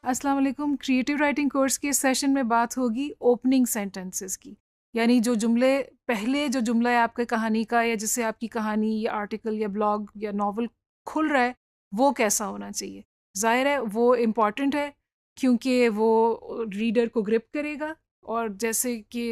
अस्सलाम वालेकुम। Creative writing course के सेशन में बात होगी ओपनिंग सेंटेंसेस की, यानी जो जुमले पहले जो जुमला है आपके कहानी का, या जिससे आपकी कहानी या आर्टिकल या ब्लॉग या नॉवल खुल रहा है, वो कैसा होना चाहिए। ज़ाहिर है वो इम्पॉर्टेंट है क्योंकि वो रीडर को ग्रिप करेगा। और जैसे कि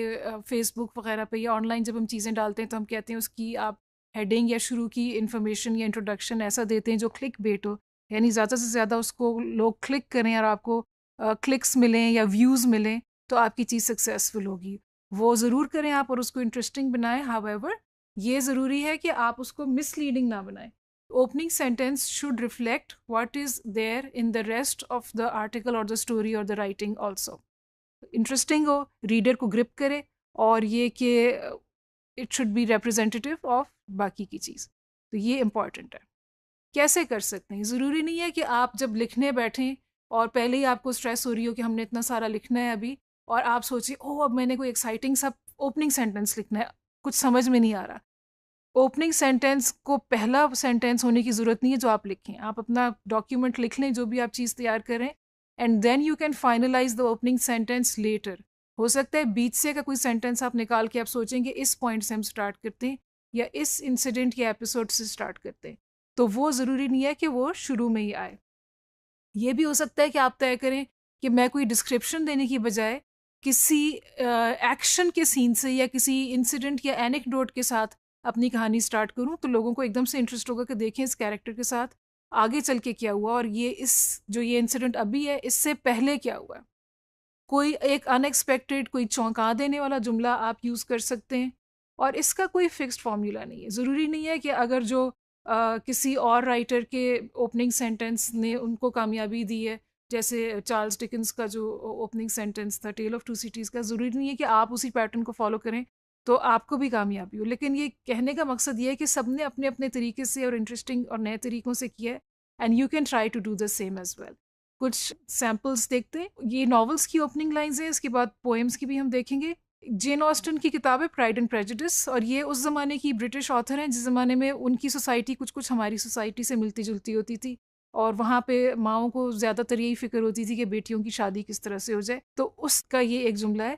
फेसबुक वगैरह पे या ऑनलाइन जब हम चीज़ें डालते हैं तो हम कहते हैं उसकी आप हेडिंग या शुरू की इन्फॉर्मेशन या इंट्रोडक्शन ऐसा देते हैं जो क्लिक बेट हो, यानी ज़्यादा से ज़्यादा उसको लोग क्लिक करें और आपको क्लिक्स मिलें या व्यूज़ मिलें, तो आपकी चीज़ सक्सेसफुल होगी। वो ज़रूर करें आप और उसको इंटरेस्टिंग बनाएं। हाउएवर, ये ज़रूरी है कि आप उसको मिसलीडिंग ना बनाएं। Opening sentence should reflect what is there in the rest of the article और द स्टोरी और द राइटिंग ऑल्सो। इंटरेस्टिंग हो, रीडर को ग्रिप करे, और ये कि it should be representative of बाकी की चीज़। तो ये इम्पॉर्टेंट है। कैसे कर सकते हैं? ज़रूरी नहीं है कि आप जब लिखने बैठें और पहले ही आपको स्ट्रेस हो रही हो कि हमने इतना सारा लिखना है अभी, और आप सोचिए ओह अब मैंने कोई एक्साइटिंग सा ओपनिंग सेंटेंस लिखना है, कुछ समझ में नहीं आ रहा। ओपनिंग सेंटेंस को पहला सेंटेंस होने की ज़रूरत नहीं है जो आप लिखें। आप अपना डॉक्यूमेंट लिख लें, जो भी आप चीज़ तैयार करें, and then you can finalise the opening sentence later. हो सकता है बीच से का कोई सेंटेंस आप निकाल के आप सोचेंगे इस पॉइंट से हम स्टार्ट करते हैं या इस इंसिडेंट या एपिसोड से स्टार्ट करते हैं, तो वो ज़रूरी नहीं है कि वो शुरू में ही आए। ये भी हो सकता है कि आप तय करें कि मैं कोई डिस्क्रिप्शन देने की बजाय किसी एक्शन के सीन से या किसी इंसिडेंट या एनेक्डोट के साथ अपनी कहानी स्टार्ट करूं, तो लोगों को एकदम से इंटरेस्ट होगा कि देखें इस कैरेक्टर के साथ आगे चल के क्या हुआ, और ये इस जो ये इंसिडेंट अभी है इससे पहले क्या हुआ। कोई एक अनएक्सपेक्टेड, कोई चौंका देने वाला जुमला आप यूज़ कर सकते हैं। और इसका कोई फिक्स्ड फॉर्मूला नहीं है। ज़रूरी नहीं है कि अगर जो किसी और राइटर के ओपनिंग सेंटेंस ने उनको कामयाबी दी है, जैसे चार्ल्स डिकेंस का जो ओपनिंग सेंटेंस था टेल ऑफ टू सिटीज़ का, ज़रूरी नहीं है कि आप उसी पैटर्न को फॉलो करें तो आपको भी कामयाबी हो। लेकिन ये कहने का मकसद ये है कि सब ने अपने अपने तरीके से और इंटरेस्टिंग और नए तरीक़ों से किया है, and you can try to do the same as well. कुछ सैम्पल्स देखते हैं। ये नॉवेल्स की ओपनिंग लाइंस हैं, इसके बाद पोएम्स की भी हम देखेंगे। जेन ऑस्टन की किताब है प्राइड एंड प्रेजुडिस, और ये उस ज़माने की ब्रिटिश ऑथर हैं जिस ज़माने में उनकी सोसाइटी कुछ कुछ हमारी सोसाइटी से मिलती जुलती होती थी, और वहाँ पे माओं को ज़्यादातर यही फिक्र होती थी कि बेटियों की शादी किस तरह से हो जाए। तो उसका ये एक जुमला है,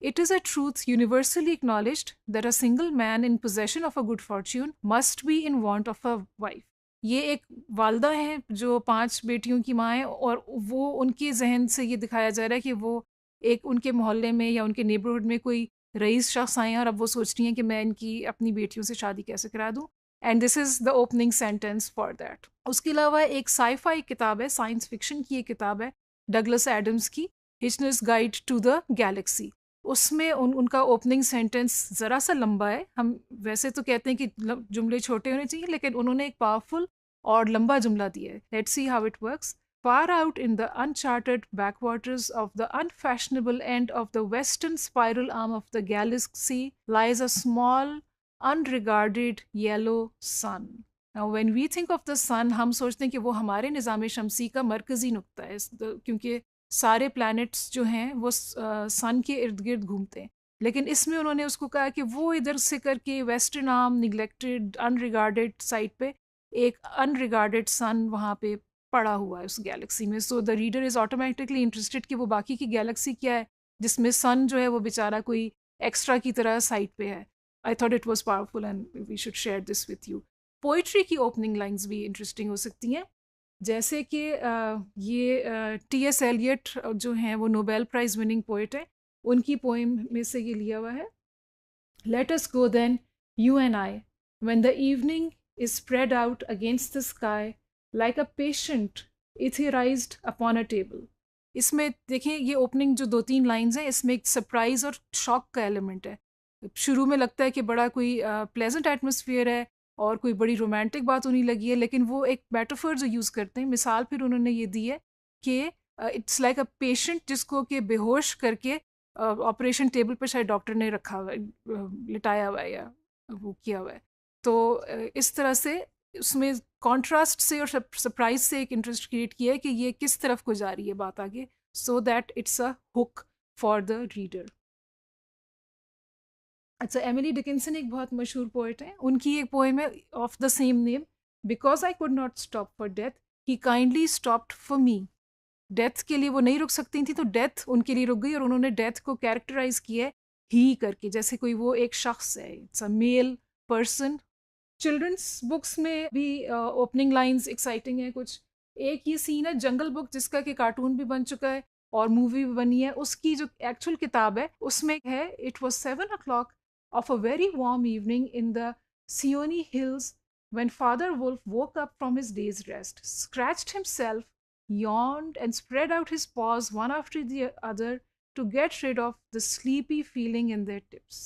it is a truth universally acknowledged that a single man in possession of a good Fortune must be in want of a wife. ये एक वालदा है जो 5 बेटियों की माँ है, और वो उनके जहन से ये दिखाया जा रहा है कि वो एक उनके मोहल्ले में या उनके नेबरहुड में कोई रईस शख्स आए हैं, और अब वो सोच रही हैं कि मैं इनकी अपनी बेटियों से शादी कैसे करा दूँ। And this is the opening sentence for that. उसके अलावा एक साई-फाई किताब है, साइंस फिक्शन की एक किताब है, डगलस एडम्स की, हिचनर्स गाइड टू द गैलेक्सी। उसमें उनका ओपनिंग सेंटेंस ज़रा सा लंबा है। हम वैसे तो कहते हैं कि जुमले छोटे होने चाहिए, लेकिन उन्होंने एक पावरफुल और लंबा जुमला दिया है। Let's see how it works. Far out in the uncharted backwaters of the unfashionable end of the western spiral arm of the galaxy lies a small, unregarded yellow sun. Now, when we think of the sun, हम सोचते हैं कि वो हमारे निज़ाम शमसी का मरकज़ी नुक्ता है, क्योंकि सारे प्लैनेट्स जो हैं वो सन के इर्द गिर्द घूमते हैं। लेकिन इसमें उन्होंने उसको कहा कि वो इधर से करके वेस्टर्न आर्म, निगलेक्टेड, अनरिगार्डेड साइड पे एक अनरिगार्डेड सन वहाँ पे पड़ा हुआ है उस गैलेक्सी में। So the reader is automatically interested कि वो बाकी की गैलेक्सी क्या है जिसमें सन जो है वो बेचारा कोई एक्स्ट्रा की तरह साइड पे है। I thought it was powerful and we should share this with you. Poetry की ओपनिंग लाइन्स भी इंटरेस्टिंग हो सकती हैं, जैसे कि ये टी.एस. एलियट जो हैं वो नोबेल प्राइज़ विनिंग पोइट है, उनकी पोइम में से ये लिया हुआ है। Let us go then, you and I, when the evening is spread out against the sky like a patient etherized upon a table. इसमें देखें, ये ओपनिंग जो 2-3 लाइंस हैं, इसमें एक सरप्राइज़ और शॉक का एलिमेंट है। शुरू में लगता है कि बड़ा कोई प्लेजेंट एटमॉस्फेयर है और कोई बड़ी रोमांटिक बात होने लगी है, लेकिन वो एक मेटाफर जो यूज़ करते हैं, मिसाल फिर उन्होंने ये दी है कि इट्स लाइक अ पेशेंट जिसको कि बेहोश करके ऑपरेशन टेबल पर शायद डॉक्टर ने रखा हुआ है, लिटाया हुआ है या वो किया हुआ है। तो इस तरह से उसमें कॉन्ट्रास्ट से और सरप्राइज से एक इंटरेस्ट क्रिएट किया है कि ये किस तरफ को जा रही है बात आगे, so that it's a hook for the reader. अच्छा, एमिली डिकिंसन एक बहुत मशहूर पोइट हैं, उनकी एक पोएम है of the same name. Because I could not stop for death, he kindly stopped for me. Death के लिए वो नहीं रुक सकती थी, तो डेथ उनके लिए रुक गई और उन्होंने डेथ को कैरेक्टराइज किया है ही करके, जैसे कोई वो एक शख्स है, it's a male person. Children's books में भी ओपनिंग लाइंस एक्साइटिंग है कुछ। एक ये सीन है जंगल बुक, जिसका कि कार्टून भी बन चुका है और मूवी भी बनी है। उसकी जो एक्चुअल किताब है उसमें है, it was 7 o'clock of a very warm evening in the Seoni hills when Father Wolf woke up from his day's rest, scratched himself, yawned, and spread out his paws one after the other to get rid of the sleepy feeling in their tips.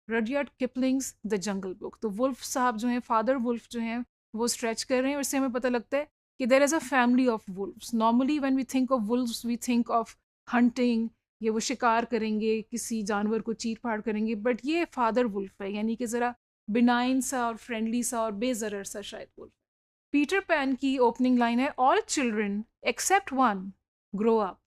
Rudyard Kipling's the jungle book. तो wolf साहब जो हैं, father wolf जो हैं, वो stretch कर रहे हैं और इससे हमें पता लगता है कि there is a family of wolfs. Normally when we think of wolfs we think of hunting, ये वो शिकार करेंगे, किसी जानवर को चीर फाड़ करेंगे, बट ये फादर वुल्फ है, यानी कि ज़रा बिनाइन सा और फ्रेंडली सा और बेजरर सा शायद वुल्फ। पीटर पैन की ओपनिंग लाइन है, all children except one grow up,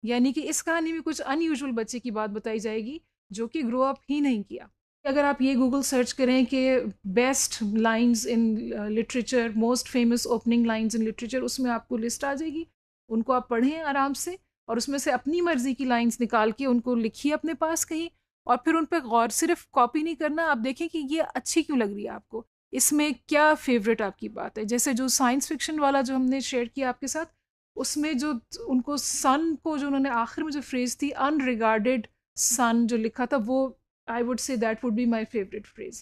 यानी कि इस कहानी में कुछ अनयूजुअल बच्चे की बात बताई जाएगी जो कि ग्रो अप ही नहीं किया। अगर आप ये गूगल सर्च करें कि best lines in literature, most famous opening lines in literature, उसमें आपको लिस्ट आ जाएगी। उनको आप पढ़ें आराम से और उसमें से अपनी मर्जी की लाइंस निकाल के उनको लिखिए अपने पास कहीं, और फिर उन पर गौर, सिर्फ कॉपी नहीं करना, आप देखें कि ये अच्छी क्यों लग रही है आपको, इसमें क्या फेवरेट आपकी बात है। जैसे जो साइंस फिक्शन वाला जो हमने शेयर किया आपके साथ, उसमें जो उनको सन को, जो उन्होंने आखिर में जो फ्रेज थी अनरिगार्डेड सन जो लिखा था, वो I would say that would be my favorite phrase.